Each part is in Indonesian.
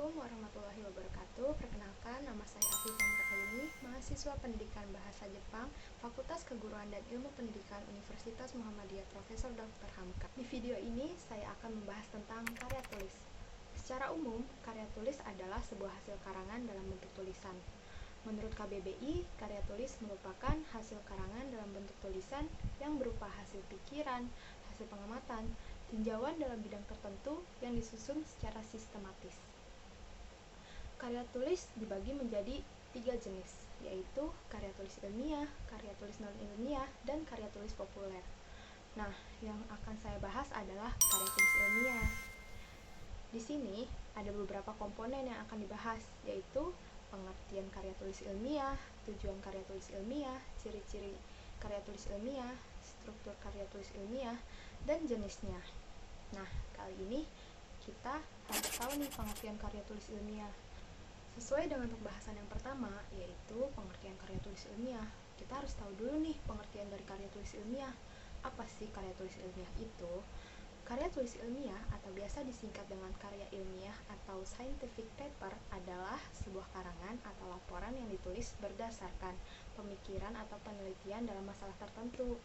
Assalamualaikum warahmatullahi wabarakatuh. Perkenalkan, nama saya Afifah Nuraini, mahasiswa Pendidikan Bahasa Jepang, Fakultas Keguruan dan Ilmu Pendidikan Universitas Muhammadiyah Profesor Dr. Hamka. Di video ini, saya akan membahas tentang karya tulis. Secara umum, karya tulis adalah sebuah hasil karangan dalam bentuk tulisan. Menurut KBBI, karya tulis merupakan hasil karangan dalam bentuk tulisan yang berupa hasil pikiran, hasil pengamatan, tinjauan dalam bidang tertentu yang disusun secara sistematis. Karya tulis dibagi menjadi 3 jenis, yaitu karya tulis ilmiah, karya tulis non-ilmiah, dan karya tulis populer. Nah, yang akan saya bahas adalah karya tulis ilmiah. Di sini ada beberapa komponen yang akan dibahas, yaitu pengertian karya tulis ilmiah, tujuan karya tulis ilmiah, ciri-ciri karya tulis ilmiah, struktur karya tulis ilmiah, dan jenisnya. Nah, kali ini kita harus tahu nih pengertian karya tulis ilmiah. Sesuai dengan pembahasan yang pertama, yaitu pengertian karya tulis ilmiah, kita harus tahu dulu nih pengertian dari karya tulis ilmiah. Apa sih karya tulis ilmiah itu? Karya tulis ilmiah atau biasa disingkat dengan karya ilmiah atau scientific paper adalah sebuah karangan atau laporan yang ditulis berdasarkan pemikiran atau penelitian dalam masalah tertentu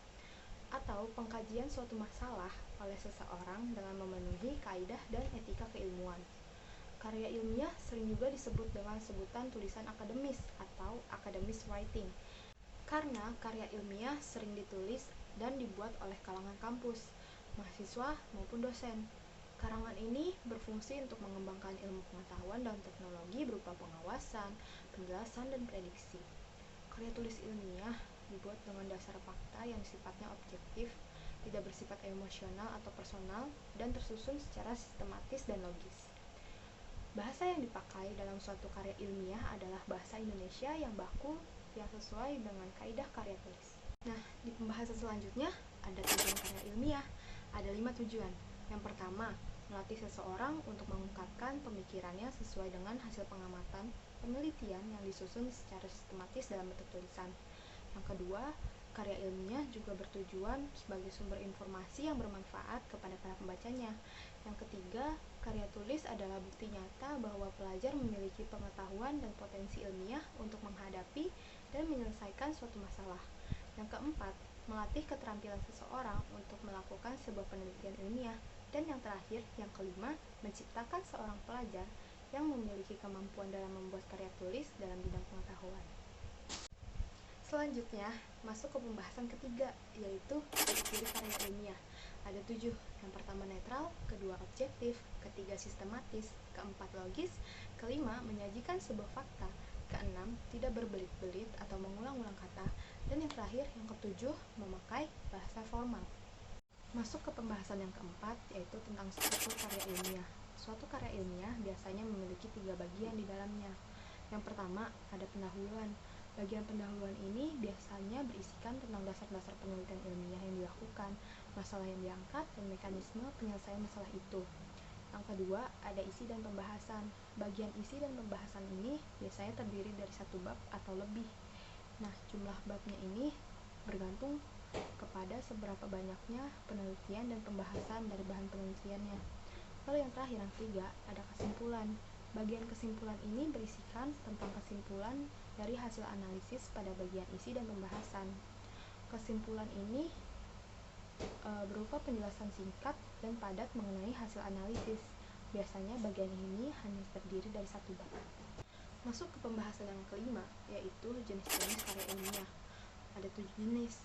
atau pengkajian suatu masalah oleh seseorang dengan memenuhi kaidah dan etika keilmuan. Karya ilmiah sering juga disebut dengan sebutan tulisan akademis atau academic writing, karena karya ilmiah sering ditulis dan dibuat oleh kalangan kampus, mahasiswa maupun dosen. Karangan ini berfungsi untuk mengembangkan ilmu pengetahuan dan teknologi berupa pengawasan, penjelasan, dan prediksi. Karya tulis ilmiah dibuat dengan dasar fakta yang sifatnya objektif, tidak bersifat emosional atau personal, dan tersusun secara sistematis dan logis. Bahasa yang dipakai dalam suatu karya ilmiah adalah bahasa Indonesia yang baku yang sesuai dengan kaidah karya tulis. Nah, di pembahasan selanjutnya ada tujuan karya ilmiah. Ada 5 tujuan. Yang pertama, melatih seseorang untuk mengungkapkan pemikirannya sesuai dengan hasil pengamatan, penelitian yang disusun secara sistematis dalam bentuk tulisan. Yang kedua, karya ilmiah juga bertujuan sebagai sumber informasi yang bermanfaat kepada para pembacanya. Yang ketiga, karya tulis adalah bukti nyata bahwa pelajar memiliki pengetahuan dan potensi ilmiah untuk menghadapi dan menyelesaikan suatu masalah. Yang keempat, melatih keterampilan seseorang untuk melakukan sebuah penelitian ilmiah. Dan yang terakhir, yang kelima, menciptakan seorang pelajar yang memiliki kemampuan dalam membuat karya tulis dalam bidang pengetahuan. Selanjutnya, masuk ke pembahasan ketiga, yaitu ciri-ciri karya ilmiah. Ada 7. Yang pertama netral, kedua objektif, ketiga sistematis, keempat logis, kelima menyajikan sebuah fakta, keenam tidak berbelit-belit atau mengulang-ulang kata, dan yang terakhir, yang ketujuh, memakai bahasa formal. Masuk ke pembahasan yang keempat, yaitu tentang struktur karya ilmiah. Suatu karya ilmiah biasanya memiliki 3 bagian di dalamnya. Yang pertama, ada pendahuluan. Bagian pendahuluan ini biasanya berisikan tentang dasar-dasar penelitian ilmiah yang dilakukan, masalah yang diangkat, dan mekanisme penyelesaian masalah itu. Yang kedua, ada isi dan pembahasan. Bagian isi dan pembahasan ini biasanya terdiri dari 1 bab atau lebih. Nah, jumlah babnya ini bergantung kepada seberapa banyaknya penelitian dan pembahasan dari bahan penelitiannya. Lalu yang terakhir, yang ketiga, ada kesimpulan. Bagian kesimpulan ini berisikan tentang kesimpulan dari hasil analisis pada bagian isi dan pembahasan. Kesimpulan ini berupa penjelasan singkat dan padat mengenai hasil analisis. Biasanya bagian ini hanya terdiri dari 1 bab. Masuk ke pembahasan yang kelima, yaitu jenis-jenis karya ilmiah. Ada 7 jenis.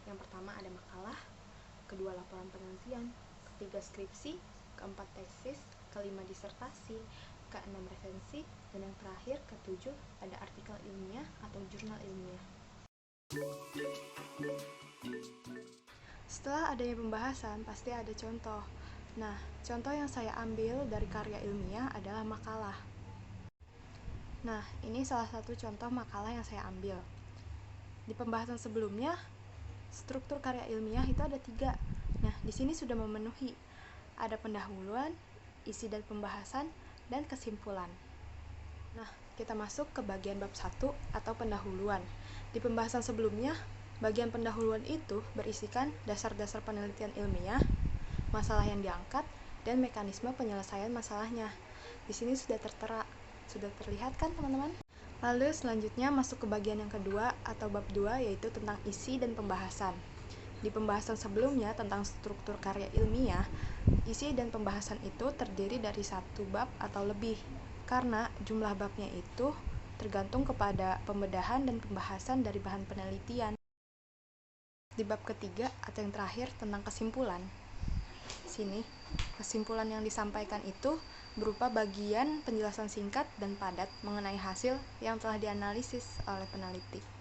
Yang pertama ada makalah, kedua laporan penelitian, ketiga skripsi, keempat tesis, kelima disertasi, keenam resensi, dan yang terakhir ketujuh ada artikel ilmiah atau jurnal ilmiah. Setelah adanya pembahasan, pasti ada contoh. Nah, contoh yang saya ambil dari karya ilmiah adalah makalah. Nah, ini salah satu contoh makalah yang saya ambil. Di pembahasan sebelumnya, struktur karya ilmiah itu ada 3. Nah, di sini sudah memenuhi. Ada pendahuluan, isi dan pembahasan, dan kesimpulan. Nah, kita masuk ke bagian bab 1 atau pendahuluan. Di pembahasan sebelumnya, bagian pendahuluan itu berisikan dasar-dasar penelitian ilmiah, masalah yang diangkat, dan mekanisme penyelesaian masalahnya. Di sini sudah tertera, sudah terlihat kan teman-teman? Lalu selanjutnya masuk ke bagian yang kedua atau bab 2, yaitu tentang isi dan pembahasan. Di pembahasan sebelumnya tentang struktur karya ilmiah, isi dan pembahasan itu terdiri dari satu bab atau lebih, karena jumlah babnya itu tergantung kepada pembedahan dan pembahasan dari bahan penelitian. Di bab ketiga atau yang terakhir tentang kesimpulan, sini kesimpulan yang disampaikan itu berupa bagian penjelasan singkat dan padat mengenai hasil yang telah dianalisis oleh peneliti.